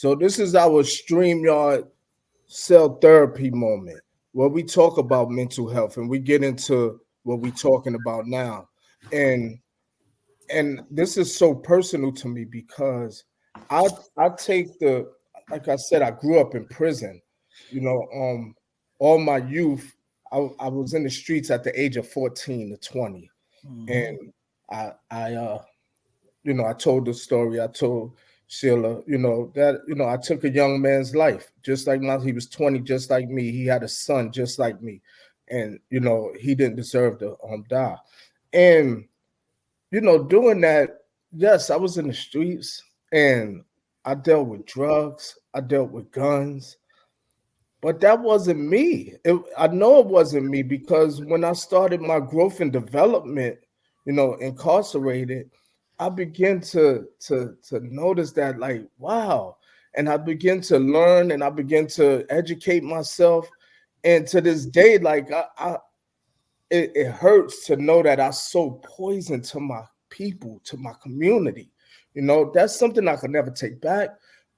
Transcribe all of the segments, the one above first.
So this is our StreamYard cell therapy moment where we talk about mental health and we get into what we're talking about now. And and this is so personal to me because I I take the like I said, I grew up in prison. You know, all my youth, I was in the streets at the age of 14 to 20. Mm-hmm. And I told the story. I told Sheila, that, I took a young man's life, just like now he was 20, just like me. He had a son just like me. And, he didn't deserve to die. And, doing that, yes, I was in the streets and I dealt with drugs, I dealt with guns, but that wasn't me. I know it wasn't me because when I started my growth and development, incarcerated, I began to notice that, like, wow. And I began to learn and I began to educate myself. And to this day, like it hurts to know that I sow poison to my people, to my community. That's something I could never take back.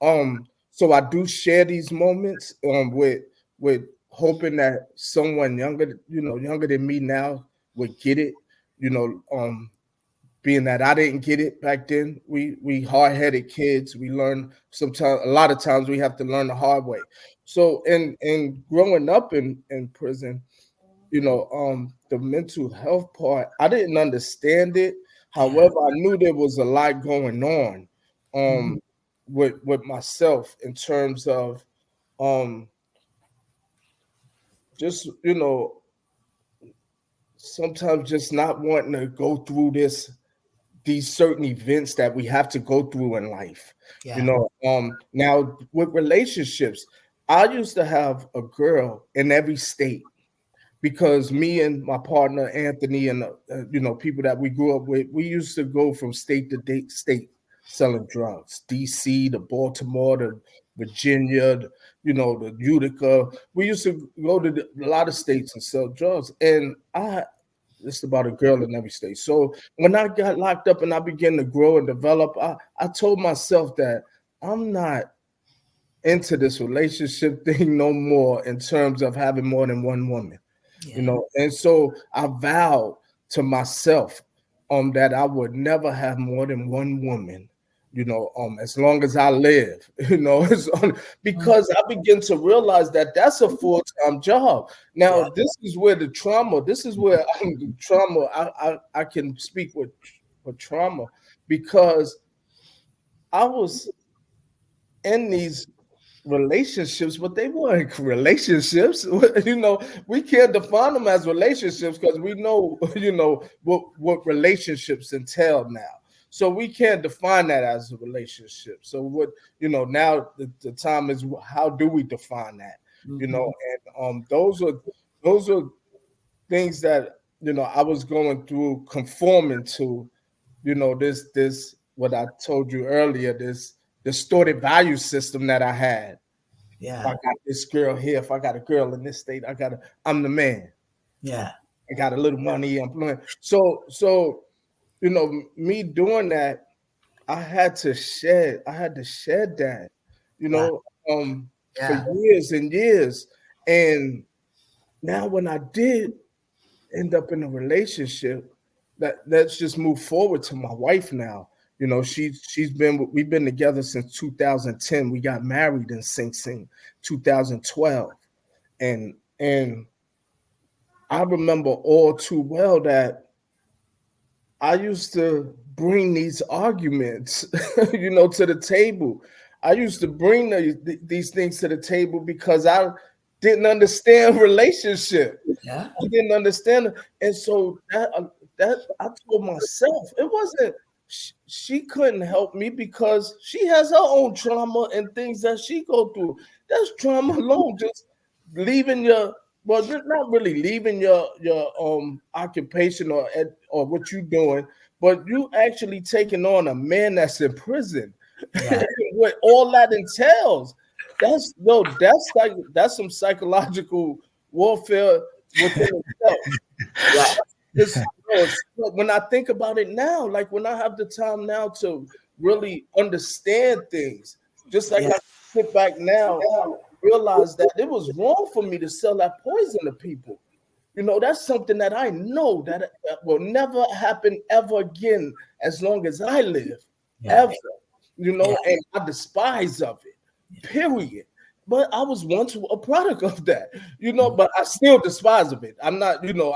So I do share these moments with hoping that someone younger than me now would get it. You know, being that I didn't get it back then. We hard-headed kids. We learn sometimes a lot of times we have to learn the hard way. So in growing up in prison, the mental health part, I didn't understand it. Yeah. However, I knew there was a lot going on Mm-hmm. with myself in terms of um just sometimes just not wanting to go through these certain events that we have to go through in life. Yeah. Now with relationships, I used to have a girl in every state because me and my partner Anthony and people that we grew up with, we used to go from state to state selling drugs. DC to Baltimore to Virginia, the Utica. We used to go to a lot of states and sell drugs. And I just about a girl in every state. So when I got locked up and I began to grow and develop, I told myself that I'm not into this relationship thing no more in terms of having more than one woman. Yeah. And so I vowed to myself that I would never have more than one woman, as long as I live, because I begin to realize that that's a full-time job. Yeah. Now, this is where the trauma, I can speak with trauma because I was in these relationships, but they weren't relationships. We can't define them as relationships because we know, what relationships entail now. So we can't define that as a relationship. So now the time is, how do we define that? Mm-hmm. And those are things that I was going through, conforming to, this what I told you earlier, this distorted value system that I had. If I Yeah. got this girl here, if I got a girl in this state, I'm the man. Yeah. I got a little money. I'm playing. So me doing that, I had to shed that, Yeah. for Yeah. years and years. And now when I did end up in a relationship, let's just move forward to my wife now. We've been together since 2010. We got married in Sing Sing 2012. And I remember all too well that I used to bring these arguments, to the table. I used to bring these things to the table because I didn't understand relationship. Yeah. I didn't understand it. And so that I told myself it wasn't, she couldn't help me because she has her own trauma and things that she go through. That's trauma alone. Just leaving your, well, not really leaving your occupation or what you doing, but you actually taking on a man that's in prison. Yeah. What all that entails. That's some psychological warfare within itself. Yeah. When I think about it now, like when I have the time now to really understand things, Just like I sit back now, realize that it was wrong for me to sell that poison to people. You know, that's something that I know that will never happen ever again as long as I live, ever. You know, and I despise of it, period. But I was once a product of that, you know, but I still despise of it. I'm not, you know,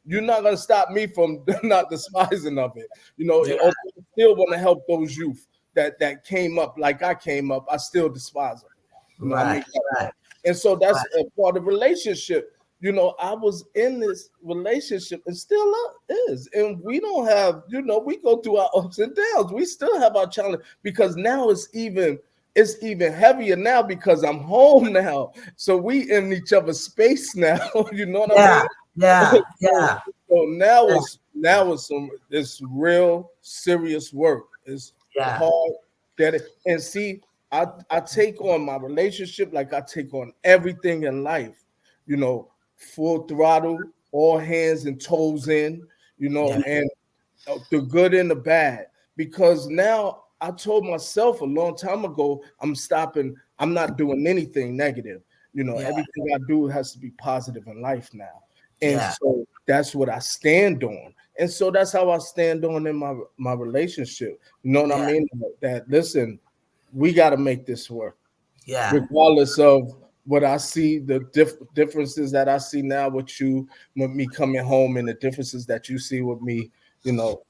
you're not going to stop me from not despising of it. You know, I still want to help those youth that came up like I came up. I still despise them. You know, right. And so that's a part of relationship. You know, I was in this relationship and still is. And we don't have, you know, we go through our ups and downs. We still have our challenge because now it's even heavier now because I'm home now. So we in each other's space now. You know what I mean? So now it's real serious work. It's hard. And see, I take on my relationship like I take on everything in life, you know, full throttle, all hands and toes in, you know, and the good and the bad. Because now I told myself a long time ago, I'm stopping. I'm not doing anything negative. You know, everything I do has to be positive in life now. And so that's what I stand on. And so that's how I stand on in my relationship. You know what I mean? That listen, we got to make this work. Regardless of what I see, the differences that I see now with you, with me coming home, and the differences that you see with me, you know,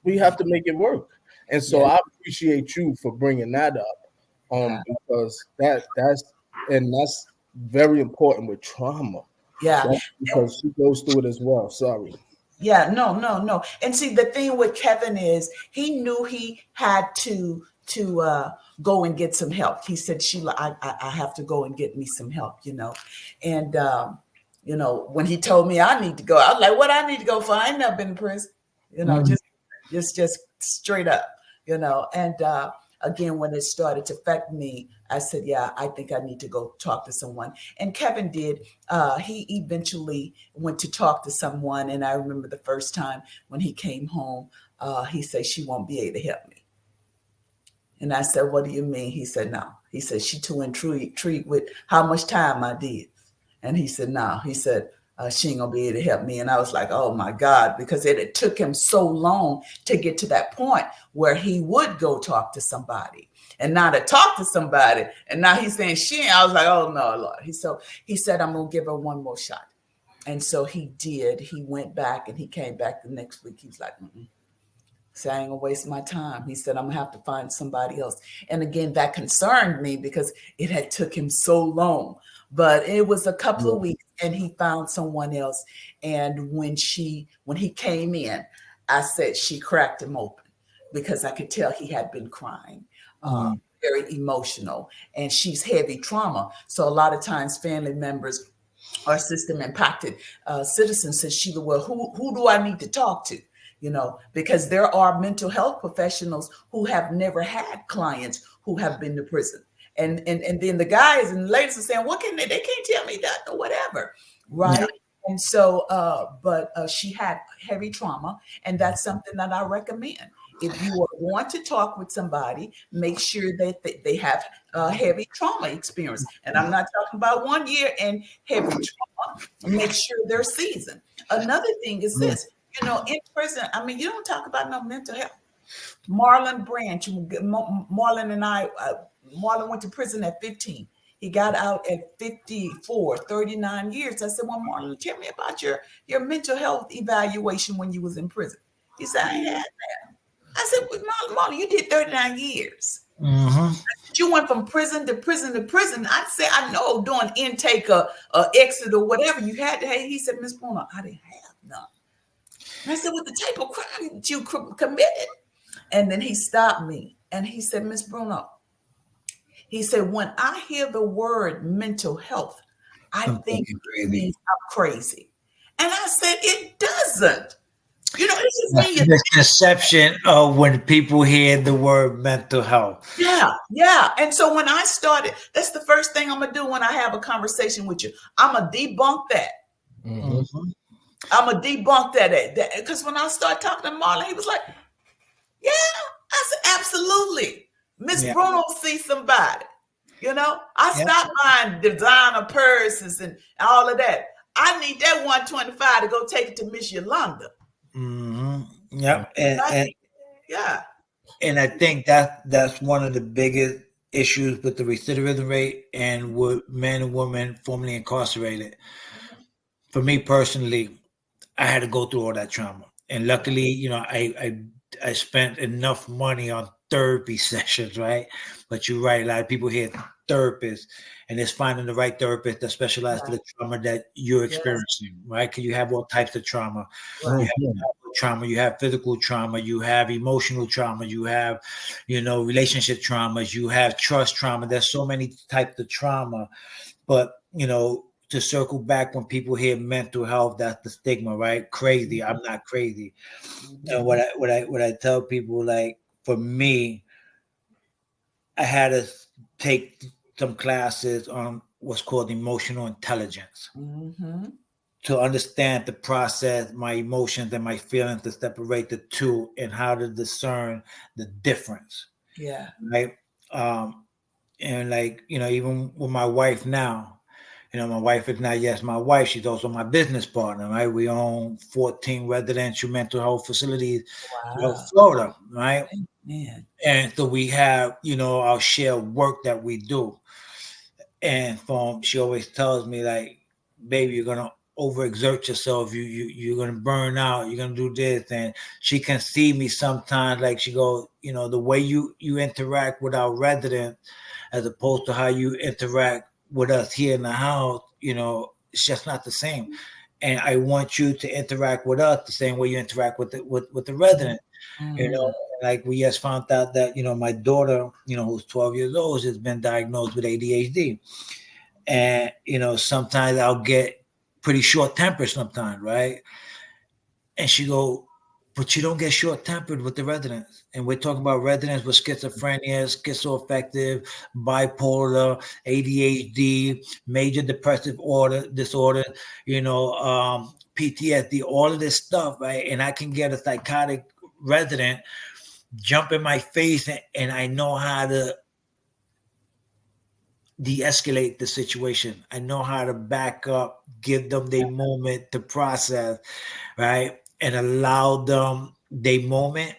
we have to make it work. And so I appreciate you for bringing that up, because that's very important with trauma. Because she goes through it as well. Sorry. No. And see, the thing with Kevin is he knew he had to go and get some help. He said, Sheila, I have to go and get me some help, you know. And you know, when he told me I need to go, I was like, what I need to go for? I ain't never been in prison, you know, just straight up, you know. And again, when it started to affect me, I said, yeah, I think I need to go talk to someone. And Kevin did. He eventually went to talk to someone. And I remember the first time when he came home, he said, she won't be able to help me. And I said, what do you mean? He said, no. He said, she too intrigued with how much time I did. And he said, no. He said, she ain't gonna be able to help me. And I was like, oh my God, because it took him so long to get to that point where he would go talk to somebody. And now to talk to somebody, and now he's saying she ain't. I was like, oh no, Lord. He said, I'm gonna give her one more shot. And so he did. He went back and he came back the next week. He was like, so I ain't gonna waste my time. He said, I'm gonna have to find somebody else. And again, that concerned me because it had took him so long. But it was a couple of weeks and he found someone else. And when he came in, I said she cracked him open because I could tell he had been crying, very emotional, and she's heavy trauma. So a lot of times family members or system impacted citizens said, Sheila, well, who do I need to talk to? You know, because there are mental health professionals who have never had clients who have been to prison. And then the guys and the ladies are saying, what can they can't tell me that or whatever. Right. Yeah. And so, but she had heavy trauma, and that's something that I recommend. If you are going to talk with somebody, make sure that they have heavy trauma experience. And I'm not talking about 1 year and heavy trauma. Make sure they're seasoned. Another thing is this. You know, in prison, I mean, you don't talk about no mental health. Marlon Branch, Marlon and I, Marlon went to prison at 15. He got out at 54, 39 years. I said, well, Marlon, tell me about your mental health evaluation when you was in prison. He said, I ain't had that. I said, well, Marlon, you did 39 years. You went from prison to prison to prison. I said, I know doing intake or exit or whatever you had to have. He said, Miss Bruno, I didn't have none. I said, what the type of crime that you committed? And then he stopped me and he said, Miss Bruno, he said, when I hear the word mental health, I think it means I'm crazy. And I said, it doesn't. You know, it's just me. Misconception of when people hear the word mental health. Yeah. And so when I started, that's the first thing I'm going to do when I have a conversation with you. I'm going to debunk that. I'm going to debunk that. Because when I started talking to Marlon, he was like, yeah. I said, absolutely. Miss Yeah. Bruno see somebody. You know, I Yeah. stopped buying designer purses and all of that. I need that 125 to go take it to Miss Yolanda. Yep. Yeah. And I think that's one of the biggest issues with the recidivism rate and with men and women formerly incarcerated. For me personally, I had to go through all that trauma, and luckily, I spent enough money on therapy sessions, right? But you're right, a lot of people hear therapists, and it's finding the right therapist that specializes for the trauma that you're experiencing, right? Because you have all types of trauma. Right. You have childhood trauma, you have physical trauma, you have emotional trauma, you have, relationship traumas, you have trust trauma. There's so many types of trauma, but to circle back, when people hear mental health, that's the stigma, right? Crazy. I'm not crazy. And what I tell people, like, for me, I had to take some classes on what's called emotional intelligence to understand, to process my emotions and my feelings, to separate the two, and how to discern the difference. Yeah. Right. And even with my wife now, my wife is not just my wife, she's also my business partner, right? We own 14 residential mental health facilities throughout Florida, right? Man. And so we have, our shared work that we do. And she always tells me, like, baby, you're gonna overexert yourself, you're gonna burn out, you're gonna do this. And she can see me sometimes, like, she goes, the way you interact with our residents as opposed to how you interact with us here in the house, it's just not the same. And I want you to interact with us the same way you interact with the resident. Like, we just found out that, my daughter, who's 12 years old, has been diagnosed with ADHD. And, sometimes I'll get pretty short tempered sometimes, right? And she go, but you don't get short tempered with the residents. And we're talking about residents with schizophrenia, schizoaffective, bipolar, ADHD, major depressive disorder, PTSD, all of this stuff, right? And I can get a psychotic resident jump in my face, and I know how to de-escalate the situation. I know how to back up, give them their moment to process, right? And allow them their moment,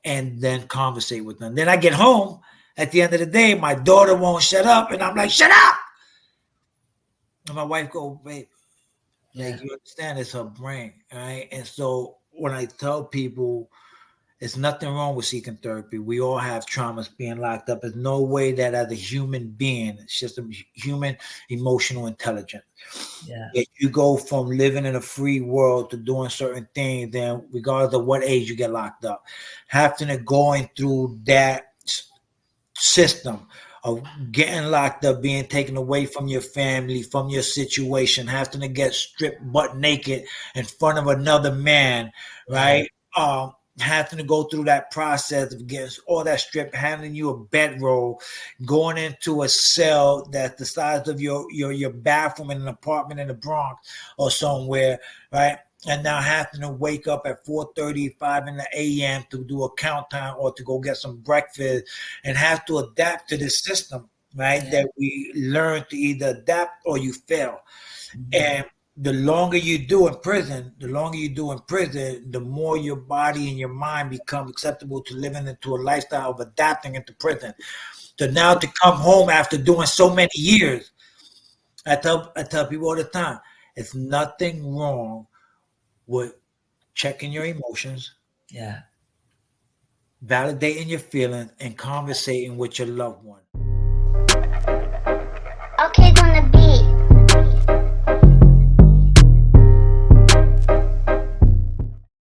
and then conversate with them. Then I get home, at the end of the day, my daughter won't shut up, and I'm like, shut up! And my wife goes, babe, like, you understand, it's her brain, right? And so when I tell people, there's nothing wrong with seeking therapy. We all have traumas being locked up. There's no way that as a human being, it's just a human emotional intelligence. Yeah. If you go from living in a free world to doing certain things, then regardless of what age you get locked up, having to going through that system of getting locked up, being taken away from your family, from your situation, having to get stripped butt naked in front of another man, right? Having to go through that process of getting all that stripped, handing you a bedroll, going into a cell that's the size of your bathroom in an apartment in the Bronx or somewhere, right? And now having to wake up at 4:35 in the a.m. to do a countdown or to go get some breakfast, and have to adapt to this system, right? That we learn to either adapt or you fail. And the longer you do in prison, the more your body and your mind become acceptable to living into a lifestyle of adapting into prison. So now to come home after doing so many years, I tell people all the time, it's nothing wrong with checking your emotions, validating your feelings, and conversating with your loved one.